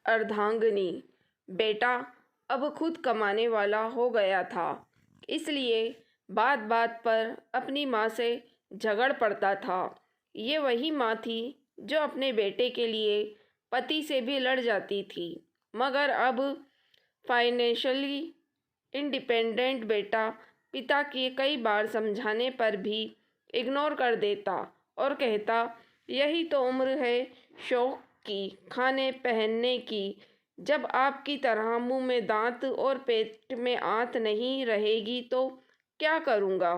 अर्धांगिनी। बेटा अब खुद कमाने वाला हो गया था, इसलिए बात बात पर अपनी माँ से झगड़ पड़ता था। ये वही माँ थी जो अपने बेटे के लिए पति से भी लड़ जाती थी, मगर अब फाइनेंशियली इंडिपेंडेंट बेटा पिता के कई बार समझाने पर भी इग्नोर कर देता और कहता, यही तो उम्र है शौक की, खाने पहनने की। जब आपकी तरह मुंह में दांत और पेट में आंत नहीं रहेगी तो क्या करूँगा।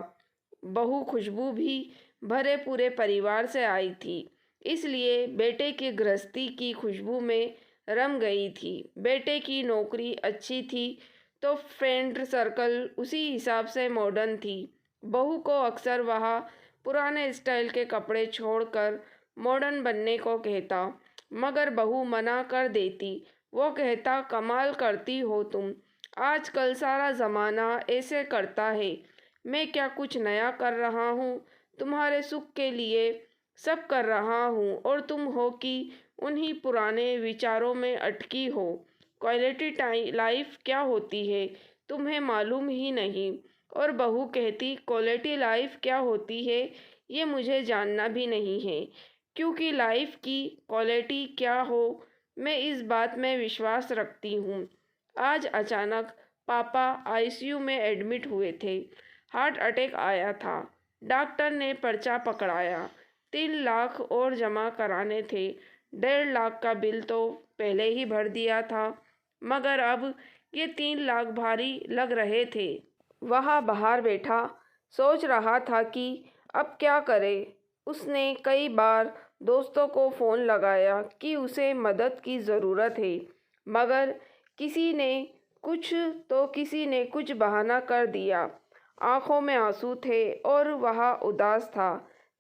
बहू खुशबू भी भरे पूरे परिवार से आई थी, इसलिए बेटे की गृहस्थी की खुशबू में रम गई थी। बेटे की नौकरी अच्छी थी तो फ्रेंड सर्कल उसी हिसाब से मॉडर्न थी। बहू को अक्सर वह पुराने स्टाइल के कपड़े छोड़कर मॉडर्न बनने को कहता, मगर बहू मना कर देती। वो कहता, कमाल करती हो तुम, आजकल सारा ज़माना ऐसे करता है। मैं क्या कुछ नया कर रहा हूँ, तुम्हारे सुख के लिए सब कर रहा हूँ और तुम हो कि उन्हीं पुराने विचारों में अटकी हो। क्वालिटी लाइफ क्या होती है तुम्हें मालूम ही नहीं। और बहू कहती, क्वालिटी लाइफ क्या होती है ये मुझे जानना भी नहीं है, क्योंकि लाइफ की क्वालिटी क्या हो मैं इस बात में विश्वास रखती हूँ। आज अचानक पापा आईसीयू में एडमिट हुए थे। हार्ट अटैक आया था। डॉक्टर ने पर्चा पकड़ाया, 3 लाख और जमा कराने थे। 1.5 लाख का बिल तो पहले ही भर दिया था, मगर अब ये 3 लाख भारी लग रहे थे। वह बाहर बैठा सोच रहा था कि अब क्या करे। उसने कई बार दोस्तों को फ़ोन लगाया कि उसे मदद की ज़रूरत है, मगर किसी ने कुछ बहाना कर दिया। आंखों में आंसू थे और वह उदास था।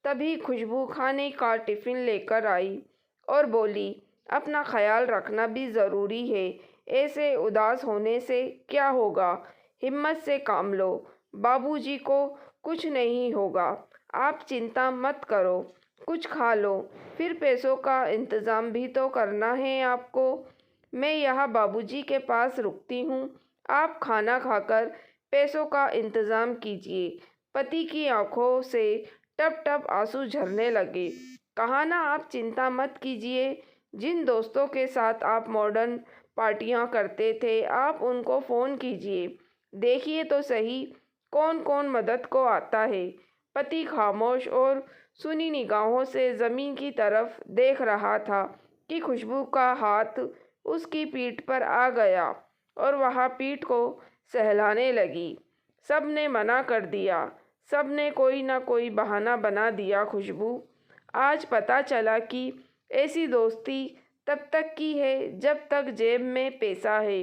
तभी खुशबू खाने का टिफ़िन लेकर आई और बोली, अपना ख्याल रखना भी ज़रूरी है, ऐसे उदास होने से क्या होगा, हिम्मत से काम लो, बाबूजी को कुछ नहीं होगा, आप चिंता मत करो, कुछ खा लो, फिर पैसों का इंतज़ाम भी तो करना है आपको। मैं यहाँ बाबूजी के पास रुकती हूँ, आप खाना खाकर पैसों का इंतज़ाम कीजिए। पति की आंखों से टप टप आंसू झरने लगे। कहा ना, आप चिंता मत कीजिए। जिन दोस्तों के साथ आप मॉडर्न पार्टियां करते थे, आप उनको फ़ोन कीजिए, देखिए तो सही कौन कौन मदद को आता है। पति खामोश और सुनी निगाहों से ज़मीन की तरफ देख रहा था कि खुशबू का हाथ उसकी पीठ पर आ गया और वह पीठ को सहलाने लगी। सब ने मना कर दिया, सब ने कोई ना कोई बहाना बना दिया। खुशबू, आज पता चला कि ऐसी दोस्ती तब तक की है जब तक जेब में पैसा है।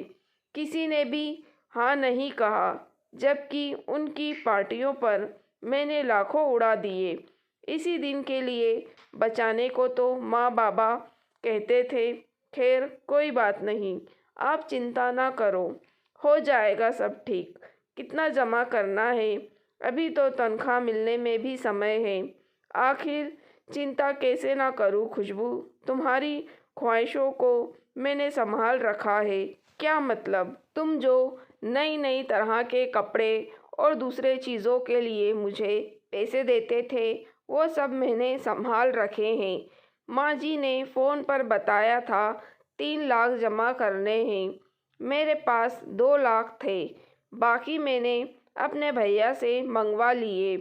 किसी ने भी हाँ नहीं कहा, जबकि उनकी पार्टियों पर मैंने लाखों उड़ा दिए। इसी दिन के लिए बचाने को तो माँ बाबा कहते थे। खैर कोई बात नहीं, आप चिंता ना करो, हो जाएगा सब ठीक। कितना जमा करना है, अभी तो तनख्वाह मिलने में भी समय है। आखिर चिंता कैसे ना करूँ खुशबू, तुम्हारी ख्वाहिशों को मैंने संभाल रखा है। क्या मतलब, तुम जो नई नई तरह के कपड़े और दूसरे चीज़ों के लिए मुझे पैसे देते थे, वो सब मैंने संभाल रखे हैं। माँ जी ने फ़ोन पर बताया था 3 लाख जमा करने हैं। मेरे पास 2 लाख थे, बाकी मैंने अपने भैया से मंगवा लिए।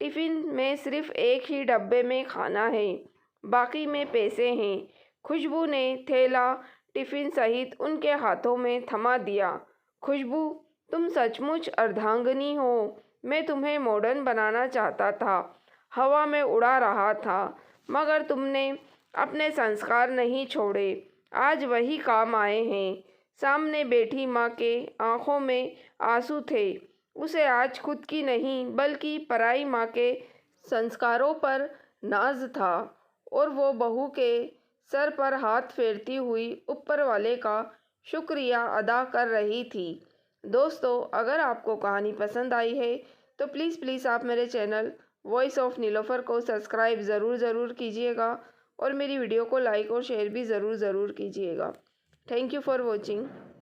टिफ़िन में सिर्फ एक ही डब्बे में खाना है, बाकी में पैसे हैं। खुशबू ने थैला टिफ़िन सहित उनके हाथों में थमा दिया। खुशबू, तुम सचमुच अर्धांगिनी हो। मैं तुम्हें मॉडर्न बनाना चाहता था, हवा में उड़ा रहा था, मगर तुमने अपने संस्कार नहीं छोड़े। आज वही काम आए हैं। सामने बैठी माँ के आंखों में आंसू थे। उसे आज खुद की नहीं बल्कि पराई माँ के संस्कारों पर नाज था और वो बहू के सर पर हाथ फेरती हुई ऊपर वाले का शुक्रिया अदा कर रही थी। दोस्तों, अगर आपको कहानी पसंद आई है तो प्लीज़ आप मेरे चैनल वॉइस ऑफ नीलोफर को सब्सक्राइब ज़रूर कीजिएगा और मेरी वीडियो को लाइक और शेयर भी ज़रूर कीजिएगा। Thank you for watching.